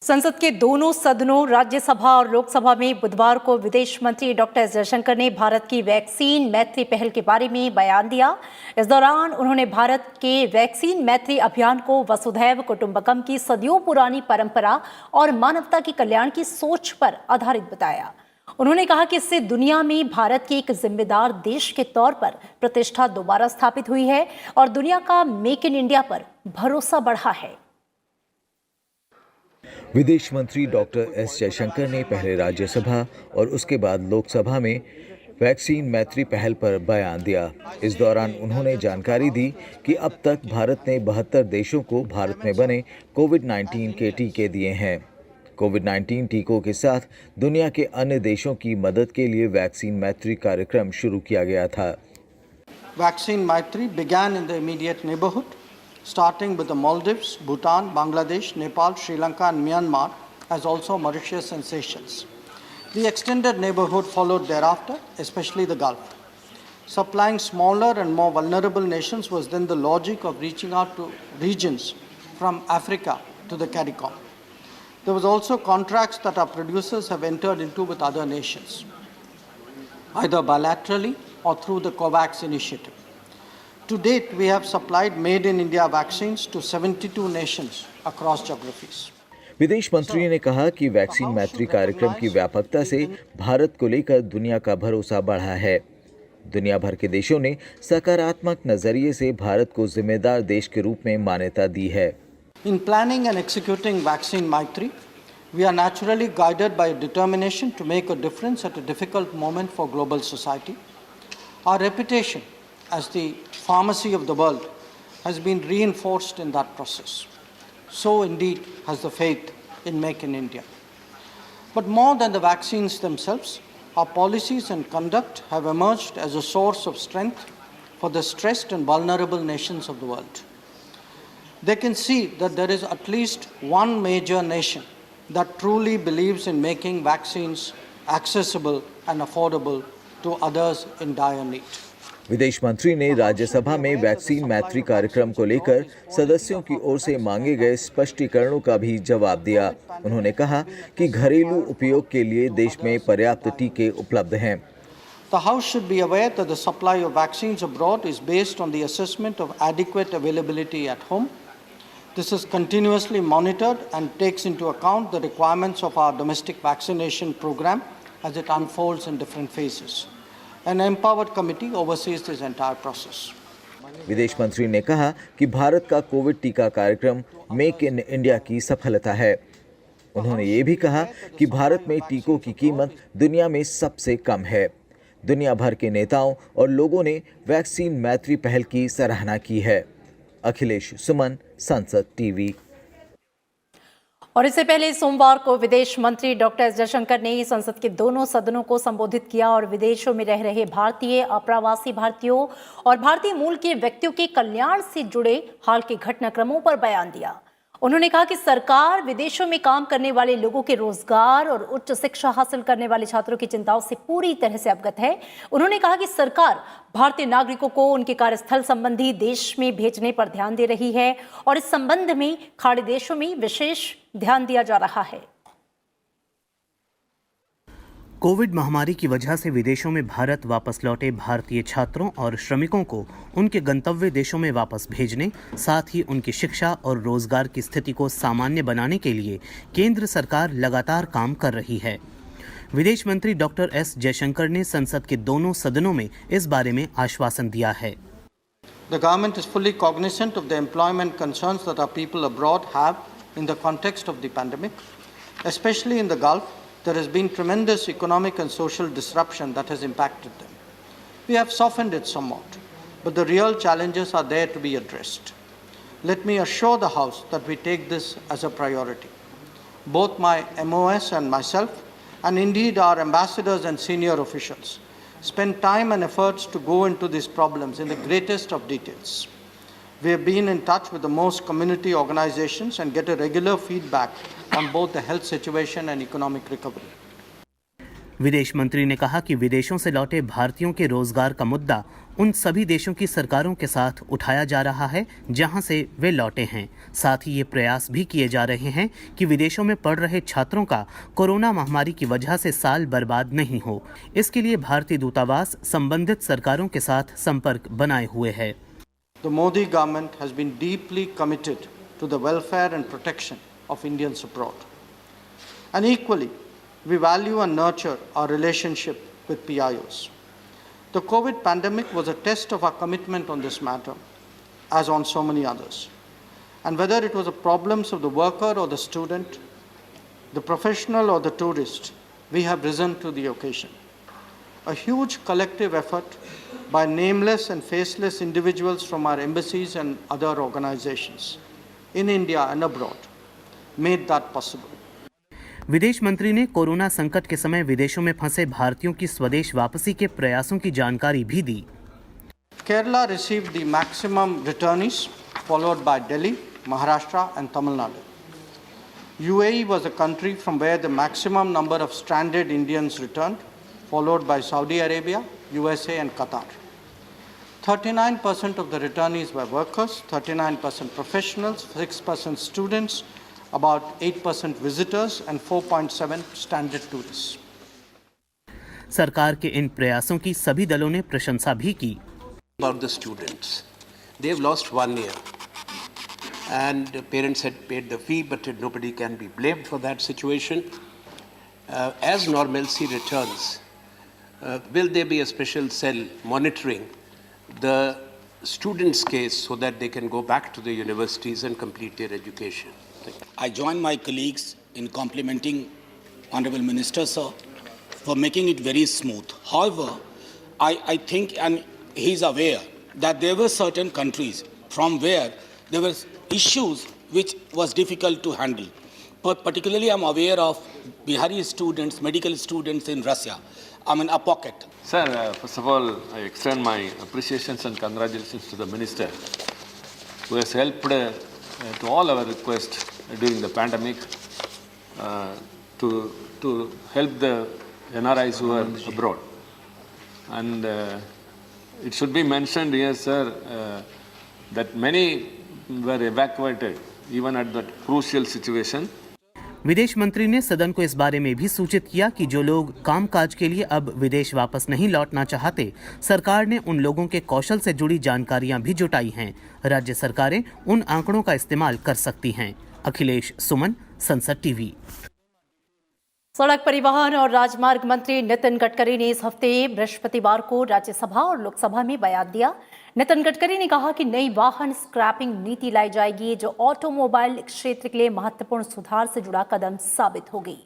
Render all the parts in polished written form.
संसद के दोनों सदनों राज्यसभा और लोकसभा में बुधवार को विदेश मंत्री डॉक्टर एस जयशंकर ने भारत की वैक्सीन मैत्री पहल के बारे में बयान दिया। इस दौरान उन्होंने भारत के वैक्सीन मैत्री अभियान को वसुधैव कुटुंबकम की सदियों पुरानी परंपरा और मानवता के कल्याण की सोच पर आधारित बताया। उन्होंने कहा कि इससे दुनिया में भारत के एक जिम्मेदार देश के तौर पर प्रतिष्ठा दोबारा स्थापित हुई है और दुनिया का मेक इन इंडिया पर भरोसा बढ़ा है। विदेश मंत्री डॉक्टर एस जयशंकर ने पहले राज्यसभा और उसके बाद लोकसभा में वैक्सीन मैत्री पहल पर बयान दिया। इस दौरान उन्होंने जानकारी दी कि अब तक भारत ने 72 देशों को भारत में बने कोविड-19 के टीके दिए हैं। कोविड-19 टीकों के साथ दुनिया के अन्य देशों की मदद के लिए वैक्सीन मैत्री कार्यक्रम शुरू किया गया था। वैक्सीन मैत्री began in the immediate neighborhood, starting with the Maldives, Bhutan, Bangladesh, Nepal, Sri Lanka and Myanmar, as also Mauritius and Seychelles. The extended neighborhood followed thereafter, especially the Gulf. Supplying smaller and more vulnerable nations was then the logic of reaching out to regions from Africa to the CARICOM. There was also contracts that our producers have entered into with other nations, either bilaterally or through the COVAX initiative. To date, we have supplied made in India vaccines to 72 nations across geographies. विदेश मंत्री ने कहा कि vaccine मैत्री कार्यक्रम की व्यापकता से भारत को लेकर दुनिया का भरोसा बढ़ा है। दुनिया भर के देशों ने सकारात्मक नजरिए से भारत को जिम्मेदार देश के रूप में मान्यता दी है। In planning and executing Vaccine Maitri, we are naturally guided by a determination to make a difference at a difficult moment for global society. Our reputation as the pharmacy of the world has been reinforced in that process. So indeed has the faith in Make in India. But more than the vaccines themselves, our policies and conduct have emerged as a source of strength for the stressed and vulnerable nations of the world. They can see that there is at least one major nation that truly believes in making vaccines accessible and affordable to others in dire need. विदेश मंत्री ने राज्यसभा में vaccine मैत्री कार्यक्रम को लेकर सदस्यों की ओर से मांगे गए स्पष्टीकरणों का भी जवाब दिया। उन्होंने कहा कि घरेलू उपयोग के लिए देश में पर्याप्त टीके उपलब्ध हैं। The House should be aware that the supply of vaccines abroad is based on the assessment of adequate availability at home. This is continuously monitored and takes into account the requirements of our domestic vaccination program as it unfolds in different phases. An empowered committee oversees this entire process. विदेश मंत्री ने कहा कि भारत का Covid टीका कार्यक्रम make in India की सफलता है। उन्होंने ये भी कहा कि भारत में टीकों की कीमत दुनिया में सबसे कम है। दुनिया भर के नेताओं और लोगों ने वैक्सीन मैत्री पहल की सराहना की है। अखिलेश सुमन, संसद टीवी। और इससे पहले सोमवार को विदेश मंत्री डॉक्टर एस जयशंकर ने संसद के दोनों सदनों को संबोधित किया और विदेशों में रह रहे भारतीय, अप्रवासी भारतीयों और भारतीय मूल के व्यक्तियों के कल्याण से जुड़े हाल के घटनाक्रमों पर बयान दिया। उन्होंने कहा कि सरकार विदेशों में काम करने वाले लोगों के रोजगार और उच्च शिक्षा हासिल करने वाले छात्रों की चिंताओं से पूरी तरह से अवगत है। उन्होंने कहा कि सरकार भारतीय नागरिकों को उनके कार्यस्थल संबंधी देश में भेजने पर ध्यान दे रही है और इस संबंध में खाड़ी देशों में विशेष ध्यान दिया जा रहा है। कोविड महामारी की वजह से विदेशों में भारत वापस लौटे भारतीय छात्रों और श्रमिकों को उनके गंतव्य देशों में वापस भेजने, साथ ही उनकी शिक्षा और रोजगार की स्थिति को सामान्य बनाने के लिए केंद्र सरकार लगातार काम कर रही है। विदेश मंत्री डॉक्टर एस जयशंकर ने संसद के दोनों सदनों में इस बारे में आश्वासन दिया है। The government is fully cognizant of the employment concerns that our people abroad have in the context of the pandemic, especially in the Gulf. There has been tremendous economic and social disruption that has impacted them. We have softened it somewhat, but the real challenges are there to be addressed. Let me assure the House that we take this as a priority. Both my MOS and myself, and indeed our ambassadors and senior officials, spend time and efforts to go into these problems in the greatest of details. We have been in touch with the most community organizations and get a regular feedback on both the health situation and economic recovery. विदेश मंत्री ने कहा कि विदेशों से लौटे भारतीयों के रोजगार का मुद्दा उन सभी देशों की सरकारों के साथ उठाया जा रहा है जहां से वे लौटे हैं। साथ ही ये प्रयास भी किए जा रहे हैं कि विदेशों में पढ़ रहे छात्रों का कोरोना महामारी की वजह से साल बर्बाद नहीं हो। इसके लिए भारतीय दूतावास संबंधित सरकारों के साथ संपर्क बनाए हुए है। The Modi government has been deeply committed to the welfare and protection of Indians abroad. And equally, we value and nurture our relationship with PIOs. The COVID pandemic was a test of our commitment on this matter, as on so many others. And whether it was the problems of the worker or the student, the professional or the tourist, we have risen to the occasion. A huge collective effort by nameless and faceless individuals from our embassies and other organizations in India and abroad made that possible. विदेश मंत्री ने corona संकट के समय विदेशों में फंसे भारतीयों की स्वदेश वापसी के प्रयासों की जानकारी भी दी। Kerala received the maximum returnees, followed by Delhi, Maharashtra and Tamil Nadu. UAE was the country from where the maximum number of stranded Indians returned, followed by Saudi Arabia, USA and Qatar. 39% of the returnees were workers, 39% professionals, 6% students, about 8% visitors and 4.7 standard tourists. सरकार के इन प्रयासों की सभी दलों ने प्रशंसा भी की। About the students, they've lost 1 year, and the parents had paid the fee, but nobody can be blamed for that situation. As normalcy returns, will there be a special cell monitoring the students' case so that they can go back to the universities and complete their education? I join my colleagues in complimenting Honorable Minister, sir, for making it very smooth. However, I think, and he's aware, that there were certain countries from where there were issues which was difficult to handle. But particularly, I'm aware of Bihari students, medical students in Russia. A pocket. Sir, first of all, I extend my appreciations and congratulations to the Minister who has helped to all our requests during the pandemic to help the NRIs who are abroad. And it should be mentioned here, sir, that many were evacuated even at that crucial situation. विदेश मंत्री ने सदन को इस बारे में भी सूचित किया कि जो लोग कामकाज के लिए अब विदेश वापस नहीं लौटना चाहते, सरकार ने उन लोगों के कौशल से जुड़ी जानकारियां भी जुटाई हैं। राज्य सरकारें उन आंकड़ों का इस्तेमाल कर सकती हैं। अखिलेश सुमन, संसद टीवी। सड़क परिवहन और राजमार्ग मंत्री नितिन गडकरी ने इस हफ्ते बृहस्पतिवार को राज्यसभा और लोकसभा में बयान दिया। नितिन गडकरी ने कहा कि नई वाहन स्क्रैपिंग नीति लाई जाएगी जो ऑटोमोबाइल क्षेत्र के लिए महत्वपूर्ण सुधार से जुड़ा कदम साबित होगी।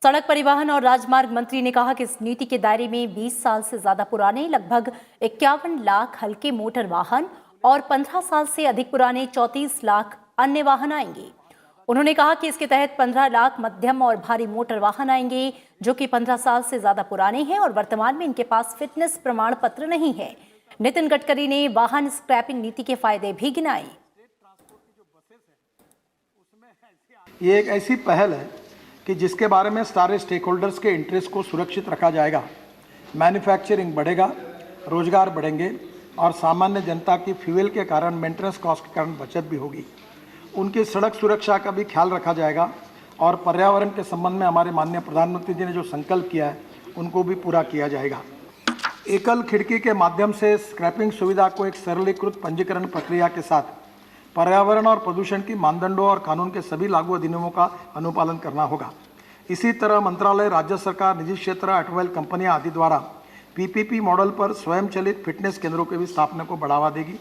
सड़क परिवहन और राजमार्ग मंत्री ने कहा कि इस नीति के दायरे में 20 साल से ज्यादा पुराने लगभग 51 लाख हल्के मोटर वाहन और 15 साल से अधिक पुराने 34 लाख अन्य वाहन आएंगे। उन्होंने कहा कि इसके तहत 15 लाख मध्यम और भारी मोटर वाहन आएंगे जो कि 15 साल से ज्यादा पुराने हैं और वर्तमान में इनके पास फिटनेस प्रमाण पत्र नहीं है। नितिन गडकरी ने वाहन स्क्रैपिंग नीति के फायदे भी गिनाए। ये एक ऐसी पहल है कि जिसके बारे में सारे स्टेक होल्डर्स के इंटरेस्ट को सुरक्षित रखा जाएगा। मैन्युफैक्चरिंग बढ़ेगा, रोजगार बढ़ेंगे और सामान्य जनता की फ्यूल के कारण मेंटेनेंस कॉस्ट के कारण बचत भी होगी। उनकी सड़क सुरक्षा का भी ख्याल रखा जाएगा और पर्यावरण के संबंध में हमारे माननीय प्रधानमंत्री जी ने जो संकल्प किया है उनको भी पूरा किया जाएगा। एकल खिड़की के माध्यम से स्क्रैपिंग सुविधा को एक सरलीकृत पंजीकरण प्रक्रिया के साथ पर्यावरण और प्रदूषण की मानदंडों और कानून के सभी लागू अधिनियमों का अनुपालन करना होगा। इसी तरह मंत्रालय, राज्य सरकार, निजी क्षेत्र, ऑटोमोबाइल कंपनियां आदि द्वारा पीपीपी मॉडल पर स्वयं चलित फिटनेस केंद्रों के भी स्थापना को बढ़ावा देगी।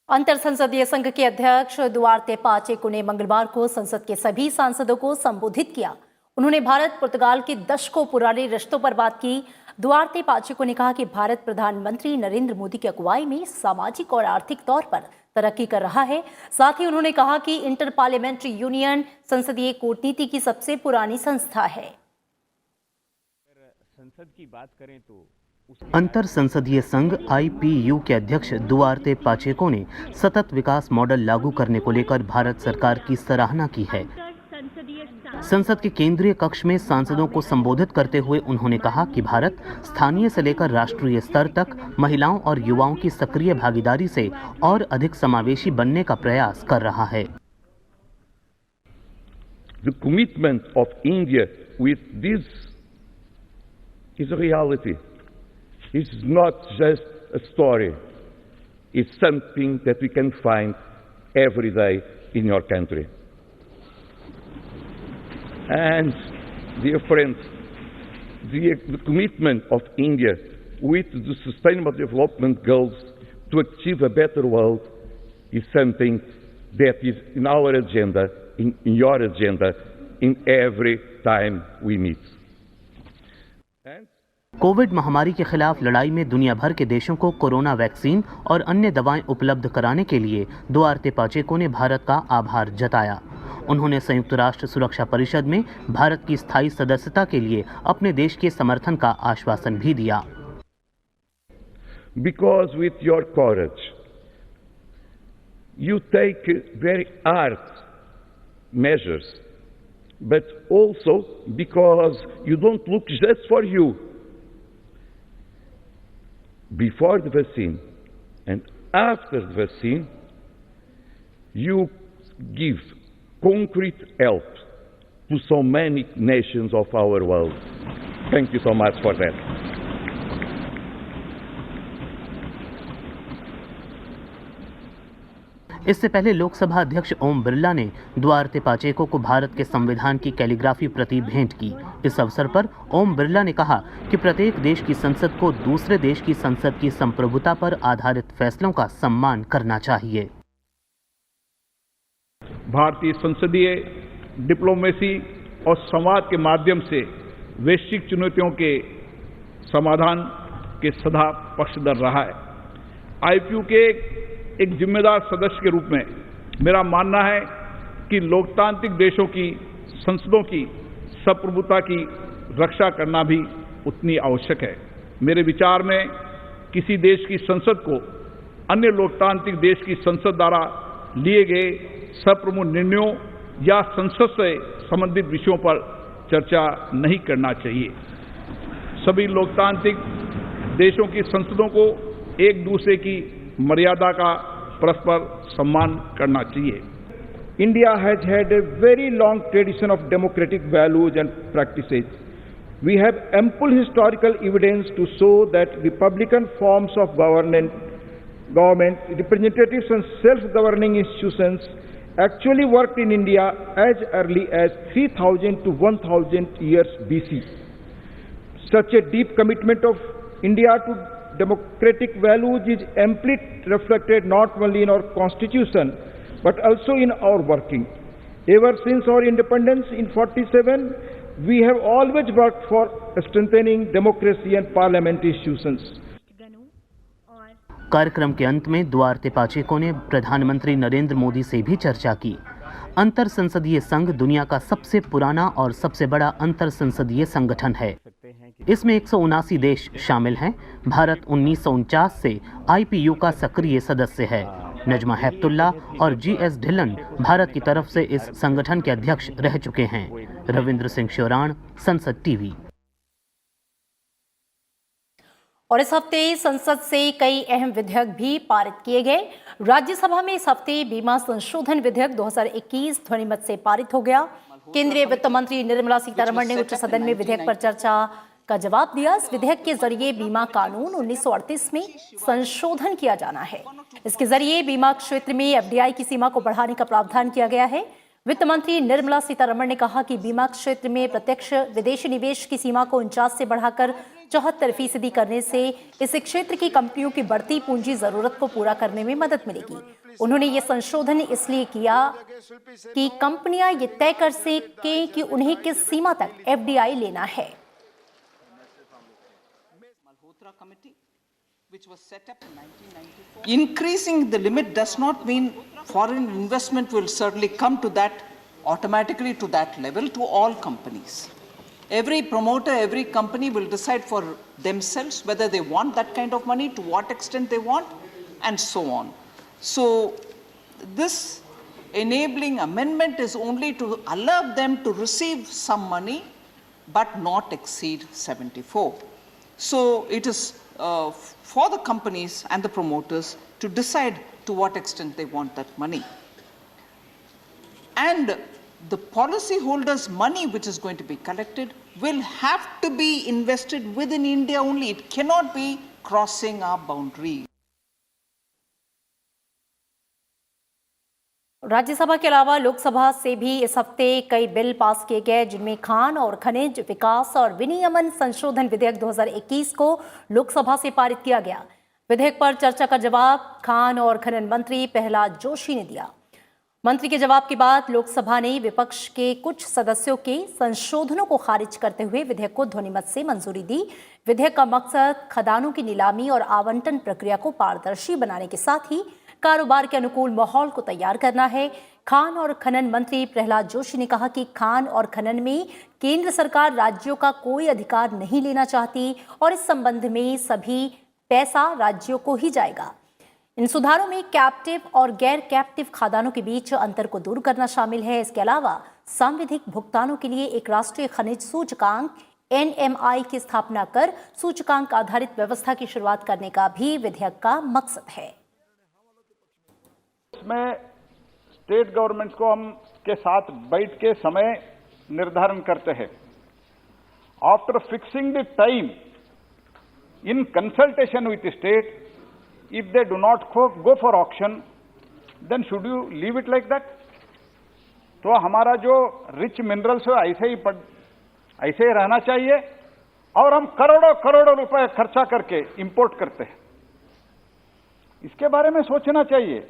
अंतर संसदीय संघ के अध्यक्ष दुआर्ते पाचेको ने मंगलवार को संसद के सभी सांसदों को संबोधित किया। उन्होंने भारत पुर्तगाल के दशकों पुराने रिश्तों पर बात की। दुआर्ते पाचेको ने कहा कि भारत प्रधानमंत्री नरेंद्र मोदी की अगुवाई में सामाजिक और आर्थिक तौर पर तरक्की कर रहा है। साथ ही उन्होंने कहा कि इंटर पार्लियामेंट्री यूनियन संसदीय कूटनीति की सबसे पुरानी संस्था है। संसद की बात करें तो अंतर संसदीय संघ IPU के अध्यक्ष दुआर्ते पाचेको ने सतत विकास मॉडल लागू करने को लेकर भारत सरकार की सराहना की है। संसद के केंद्रीय कक्ष में सांसदों को संबोधित करते हुए उन्होंने कहा कि भारत स्थानीय से लेकर राष्ट्रीय स्तर तक महिलाओं और युवाओं की सक्रिय भागीदारी से और अधिक समावेशी बनने का प्रयास कर रहा है। The commitment of India with this is a reality. It's not just a story. It's something that we can find every day in your country. And, dear friends, the commitment of India with the Sustainable Development Goals to achieve a better world is something that is in our agenda, in your agenda, in every time we meet. Covid महामारी के खिलाफ लड़ाई में दुनिया भर के देशों को कोरोना वैक्सीन और अन्य दवाएं उपलब्ध कराने के लिए दुआर्ते पाचेको ने भारत का आभार जताया। उन्होंने संयुक्त राष्ट्र सुरक्षा परिषद में भारत की स्थायी सदस्यता के लिए अपने देश के समर्थन का आश्वासन भी दिया। Because with your courage, you take very hard measures, but also because you don't look just for you. Before the vaccine and after the vaccine, you give concrete help to so many nations of our world. Thank you so much for that. इससे पहले लोकसभा अध्यक्ष ओम बिरला ने Duarte Pacheco को भारत के संविधान की calligraphy प्रति भेंट की। इस अवसर पर ओम बिरला ने कहा कि प्रत्येक देश की संसद को दूसरे देश की संसद की संप्रभुता पर आधारित फैसलों का सम्मान करना चाहिए। भारतीय संसदीय डिप्लोमेसी और संवाद के माध्यम से वैश्विक चुनौतियों के समाधान के सदा पक्षधर रहा है। आईपीयू के एक जिम्मेदार सदस्य के रूप में मेरा मानना है कि लोकतांत्रिक देशों की संसदों की संप्रभुता की रक्षा करना भी उतनी आवश्यक है। मेरे विचार में किसी देश की संसद को अन्य लोकतांत्रिक देश की संसद द्वारा लिए गए संप्रभु निर्णयों या संसद से संबंधित विषयों पर चर्चा नहीं करना चाहिए। सभी लोकतांत्रिक देशों की संसदों को एक दूसरे की मर्यादा का परस्पर सम्मान करना चाहिए। India has had a very long tradition of democratic values and practices. We have ample historical evidence to show that republican forms of government, representatives and self-governing institutions actually worked in India as early as 3000 to 1000 years BC. Such a deep commitment of India to democratic values is amply reflected not only in our constitution but also in our working. Ever since our independence in 47, we have always worked for strengthening democracy and parliament institutions. कार्यक्रम के अंत में Duarte Pacheco ने प्रधानमंत्री नरेंद्र मोदी से भी चर्चा की। अंतर संसदीय संघ दुनिया का सबसे पुराना और सबसे बड़ा अंतर संसदीय संगठन है। इसमें 179 देश शामिल हैं। भारत 1949 से आईपीयू का सक्रिय सदस्य है। नजमा हेप्तुल्ला और जीएस ढिल्लन भारत की तरफ से इस संगठन के अध्यक्ष रह चुके हैं। रविंद्र सिंह श्योराण, संसद टीवी। और इस हफ्ते संसद से कई अहम विधेयक भी पारित किए गए। राज्यसभा में इस हफ्ते बीमा संशोधन विधेयक 2021 ध्वनिमत से पारित हो गया। केंद्रीय वित्त मंत्री निर्मला सीतारमण ने उच्च सदन में विधेयक पर चर्चा का जवाब दिया। इस विधेयक के जरिए बीमा कानून 1938 में संशोधन किया जाना है। इसके जरिए बीमा क्षेत्र में एफडीआई की सीमा को बढ़ाने का प्रावधान किया गया है। वित्त मंत्री निर्मला सीतारमण ने कहा कि बीमा क्षेत्र में प्रत्यक्ष विदेशी निवेश की सीमा को 49 से बढ़ाकर 74% करने से इस क्षेत्र की कंपनियों की बढ़ती पूंजी जरूरत को पूरा करने में मदद मिलेगी। उन्होंने ये संशोधन इसलिए किया कि कंपनियां ये तय कर सकें कि उन्हें किस सीमा तक एफडीआई लेना है। Increasing the limit does not mean foreign investment will certainly come to that automatically to that level to all companies. Every promoter, every company will decide for themselves whether they want that kind of money, to what extent they want, and so on. So this enabling amendment is only to allow them to receive some money but not exceed 74. So it is for the companies and the promoters to decide to what extent they want that money. And the policyholders' money which is going to be collected will have to be invested within India only. It cannot be crossing our boundary. Rajya Sabha के अलावा लोकसभा से भी इस हफ्ते कई bill pass किए गए, जिनमें खान और खनिज विकास और विनियमन संशोधन विधेयक 2021 को लोकसभा से पारित किया गया। विधेयक पर चर्चा का जवाब खान और खनन मंत्री प्रहलाद जोशी ने दिया। मंत्री के जवाब के बाद लोकसभा ने विपक्ष के कुछ सदस्यों के संशोधनों को खारिज करते हुए विधेयक को ध्वनिमत से मंजूरी दी। विधेयक का मकसद खदानों की नीलामी और आवंटन प्रक्रिया को पारदर्शी बनाने के साथ ही कारोबार के अनुकूल माहौल को तैयार करना है। खान और खनन मंत्री प्रहलाद जोशी ने कहा कि खान और खनन में केंद्र सरकार राज्यों का कोई अधिकार नहीं लेना चाहती और इस संबंध में सभी पैसा राज्यों को ही जाएगा। इन सुधारों में कैप्टिव और गैर कैप्टिव खदानों के बीच अंतर को दूर करना शामिल है। इसके अलावा सांविधिक भुगतानों के लिए एक राष्ट्रीय खनिज सूचकांक NMI की स्थापना कर सूचकांक आधारित व्यवस्था की शुरुआत करने का भी विधेयक का मकसद है। इसमें स्टेट गवर्नमेंट को हम के साथ बैठ के समय निर्धारण करते हैं। After fixing the time in consultation with state, if they do not go for auction, then should you leave it like that? तो हमारा जो रिच मिनरल्स है ऐसे ही रहना चाहिए और हम करोड़ों करोड़ों रुपए खर्चा करके इंपोर्ट करते हैं। इसके बारे में सोचना चाहिए।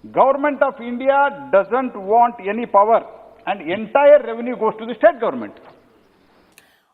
Government of India doesn't want any power and entire revenue goes to the state government.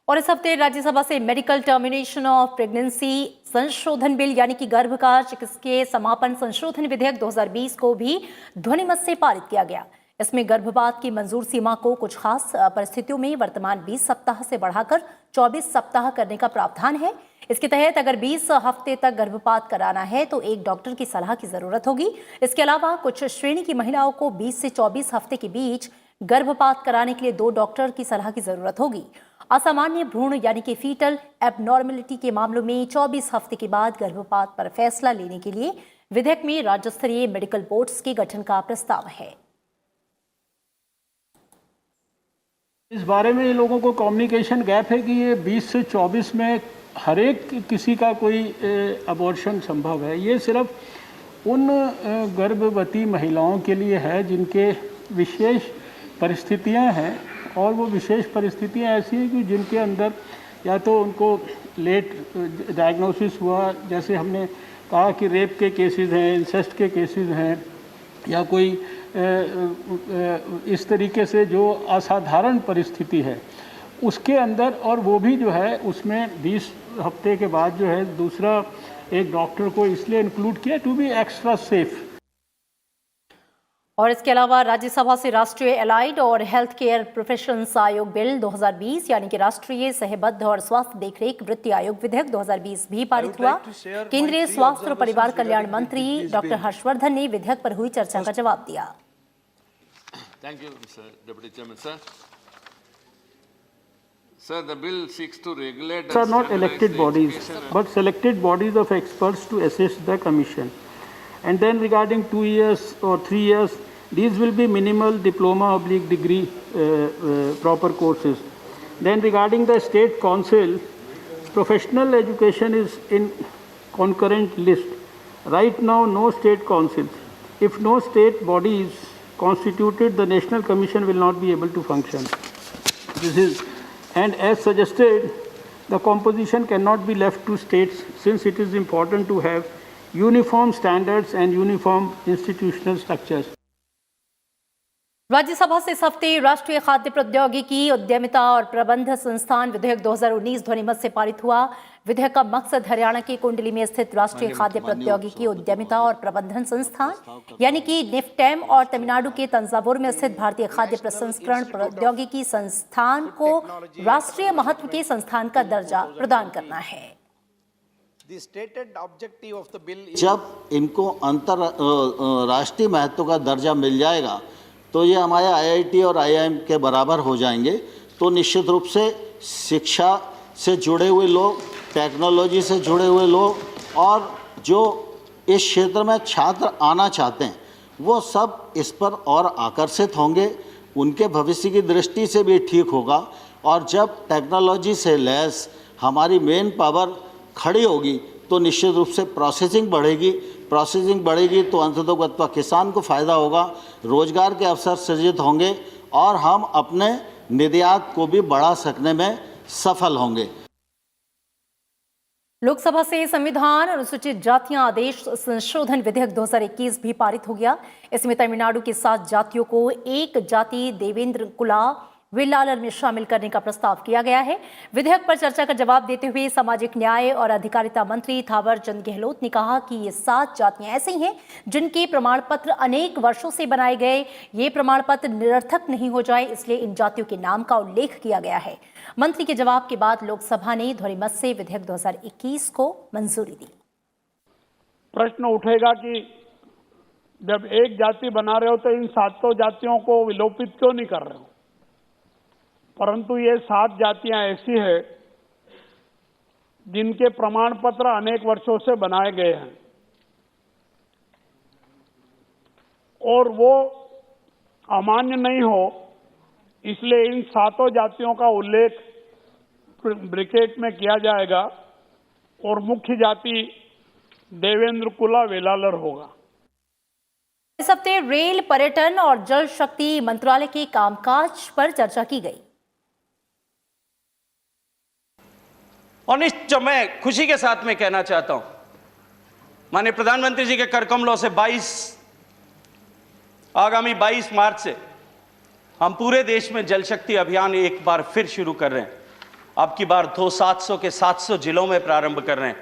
और इस हफ्ते राज्यसभा से मेडिकल टर्मिनेशन ऑफ प्रेगनेंसी संशोधन बिल यानी कि गर्भकाल चिकित्सा के समापन संशोधन विधेयक 2020 को भी ध्वनिमत से पारित किया गया। इसमें गर्भपात की मंजूर सीमा को कुछ खास परिस्थितियों में वर्तमान 20 सप्ताह से बढ़ाकर 24 सप्ताह करने का प्रावधान है। इसके तहत अगर 20 हफ्ते तक गर्भपात कराना है तो एक डॉक्टर की सलाह की जरूरत होगी। इसके अलावा कुछ श्रेणी की महिलाओं को 20 से 24 हफ्ते के बीच गर्भपात कराने के लिए 2 डॉक्टर की सलाह की जरूरत होगी। असामान्य भ्रूण यानी कि फीटल एबनॉर्मलिटी के मामलों में 24 हफ्ते के बाद गर्भपात पर फैसला लेने के लिए विधेयक में राज्य स्तरीय मेडिकल बोर्ड्स के गठन का प्रस्ताव है। इस बारे में लोगों को कम्युनिकेशन गैप है कि ये 20 से 24 में हर एक किसी का कोई अबॉर्शन संभव है। ये सिर्फ उन गर्भवती महिलाओं के लिए है जिनके विशेष परिस्थितियां हैं, और वो विशेष परिस्थितियां ऐसी हैं कि जिनके अंदर या तो उनको लेट डायग्नोसिस हुआ, जैसे हमने कहा कि रेप के केसेस हैं, इंसेस्ट के केसेस हैं, या कोई इस तरीके से जो असाधारण परिस्थिति है उसके अंदर, और वो भी जो है उसमें 20 हफ्ते के बाद जो है दूसरा एक डॉक्टर को इसलिए इंक्लूड किया टू बी एक्स्ट्रा सेफ। और इसके अलावा राज्यसभा से राष्ट्रीय एलाइड और हेल्थ केयर प्रोफेशंस आयोग बिल 2020 यानी कि राष्ट्रीय सहबद्ध और स्वास्थ्य देखरेख वृत्ति आयोग विधेयक 2020 भी पारित हुआ। केंद्रीय स्वास्थ्य और परिवार कल्याण मंत्री डॉक्टर हर्षवर्धन ने विधेयक पर हुई चर्चा का जवाब दिया। Thank you, Mr. Deputy Chairman, sir. Sir, the bill seeks to regulate. These are not elected bodies, but selected bodies of experts to assist the commission. And then regarding 2 years or 3 years, these will be minimal diploma/degree proper courses. Then regarding the state council, professional education is in concurrent list. Right now, no state councils. If no state body is constituted, the National Commission will not be able to function. And as suggested, the composition cannot be left to states, since it is important to have uniform standards and uniform institutional structures. Rajya Sabha से इस हफ्ते राष्ट्रीय खाद्य प्रौद्योगिकी उद्यमिता और प्रबंध संस्थान विधेयक 2019 ध्वनिमत से पारित हुआ। विधेयक का मकसद हरियाणा की कुंडली में स्थित राष्ट्रीय खाद्य प्रौद्योगिकी उद्यमिता और प्रबंधन संस्थान यानी कि निफ्टेम और तमिलनाडु के तंजावुर में स्थित भारतीय खाद्य प्रसंस्करण प्रौद्योगिकी संस्थान को राष्ट्रीय महत्व के संस्थान का दर्जा प्रदान करना है। जब इनको राष्ट्रीय महत्व का दर्जा मिल जाएगा तो ये हमारे IIT और IIM के बराबर हो जाएंगे। तो निश्चित रूप से शिक्षा से जुड़े हुए लोग, टेक्नोलॉजी से जुड़े हुए लोग और जो इस क्षेत्र में छात्र आना चाहते हैं वो सब इस पर और आकर्षित होंगे। उनके भविष्य की दृष्टि से भी ठीक होगा। और जब टेक्नोलॉजी से लैस हमारी मेन पावर खड़ी होगी तो निश्चित रूप से प्रोसेसिंग बढ़ेगी तो अंततः किसान को फ़ायदा होगा, रोजगार के अवसर सृजित होंगे और हम अपने निर्यात को भी बढ़ा सकने में सफल होंगे। लोकसभा से संविधान अनुसूचित जातियां आदेश संशोधन विधेयक 2021 भी पारित हो गया। इसमें तमिलनाडु की 7 जातियों को एक जाति देवेंद्र कुला वेलालर में शामिल करने का प्रस्ताव किया गया है। विधेयक पर चर्चा का जवाब देते हुए सामाजिक न्याय और अधिकारिता मंत्री थावर चंद गहलोत ने कहा कि ये 7 जातियां ऐसी हैं जिनके प्रमाण पत्र अनेक वर्षों से बनाए गए, ये प्रमाण पत्र निरर्थक नहीं हो जाए, इसलिए इन जातियों के नाम का उल्लेख किया गया है। मंत्री के जवाब के बाद लोकसभा ने ध्वनिमत से विधेयक 2021 को मंजूरी दी। प्रश्न उठेगा कि जब एक जाति बना रहे हो तो इन 7 जातियों को विलोपित क्यों नहीं कर रहे हो? परंतु ये 7 जातियां ऐसी है जिनके प्रमाण पत्र अनेक वर्षों से बनाए गए हैं और वो अमान्य नहीं हो, इसलिए इन 7 जातियों का उल्लेख ब्रैकेट में किया जाएगा और मुख्य जाति देवेंद्र कुला वेलालर होगा। इस हफ्ते रेल, पर्यटन और जल शक्ति मंत्रालय के कामकाज पर चर्चा की गई। और जो मैं खुशी के साथ में कहना चाहता हूं, माननीय प्रधानमंत्री जी के करकमलों से आगामी 22 मार्च से हम पूरे देश में जल शक्ति अभियान एक बार फिर शुरू कर रहे हैं। अब की बार 700 के 700 जिलों में प्रारंभ कर रहे हैं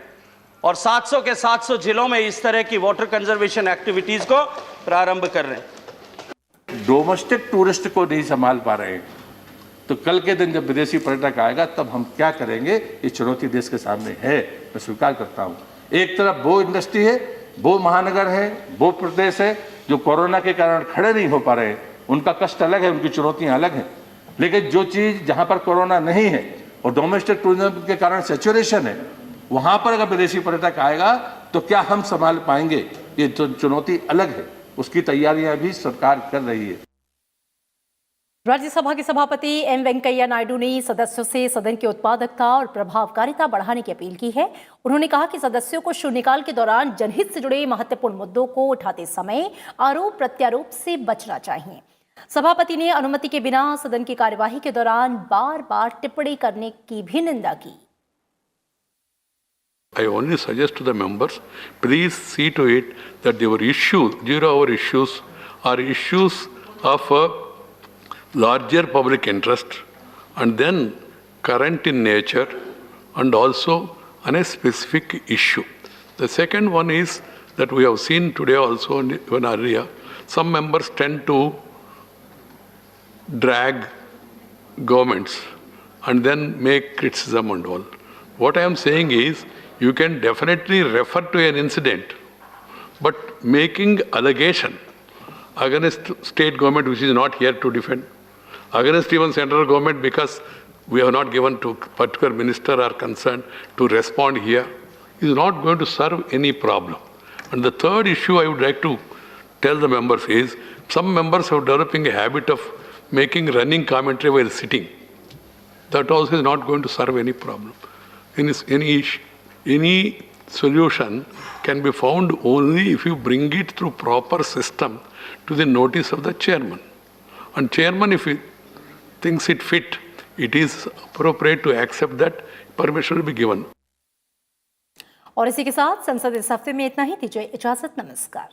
और 700 के 700 जिलों में इस तरह की वाटर कंजर्वेशन एक्टिविटीज को प्रारंभ कर रहे हैं। डोमेस्टिक टूरिस्ट को नहीं संभाल पा रहे हैं तो कल के दिन जब विदेशी पर्यटक आएगा तब हम क्या करेंगे? ये चुनौती देश के सामने है, मैं स्वीकार करता हूं। एक तरफ वो इंडस्ट्री है, वो महानगर है, वो प्रदेश है जो कोरोना के कारण खड़े नहीं हो पा रहे हैं, उनका कष्ट अलग है, उनकी चुनौतियां अलग हैं। लेकिन जो चीज जहां पर कोरोना नहीं है और डोमेस्टिक टूरिज्म के कारण सैचुरेशन है, वहां पर अगर विदेशी पर्यटक आएगा तो क्या हम संभाल पाएंगे? ये चुनौती अलग है, उसकी तैयारियां भी सरकार कर रही है। राज्यसभा के सभापति एम वेंकैया नायडू ने सदस्यों से सदन की उत्पादकता और प्रभावकारिता बढ़ाने की अपील की है। उन्होंने कहा कि सदस्यों को शून्यकाल के दौरान जनहित से जुड़े महत्वपूर्ण मुद्दों को उठाते समय आरोप प्रत्यारोप से बचना चाहिए। सभापति ने अनुमति के बिना सदन की कार्यवाही के दौरान बार-बार टिप्पणी करने की भी निंदा की। I only suggest to the members, please see to it that your issues, our issues, are issues of a larger public interest and then current in nature and also on a specific issue. The second one is that we have seen today also even earlier, some members tend to drag governments and then make criticism and all. What I am saying is, you can definitely refer to an incident, but making allegation against state government which is not here to defend, against even central government because we have not given to particular minister or concerned to respond here, is not going to serve any problem. And the third issue I would like to tell the members is, some members are developing a habit of making running commentary while sitting. That also is not going to serve any problem. Any solution can be found only if you bring it through proper system to the notice of the chairman. And chairman, if he thinks it fit, it is appropriate to accept that, permission will be given. और इसी के साथ संसद इस हफ्ते में इतना ही। दीजिए इजाजत, नमस्कार।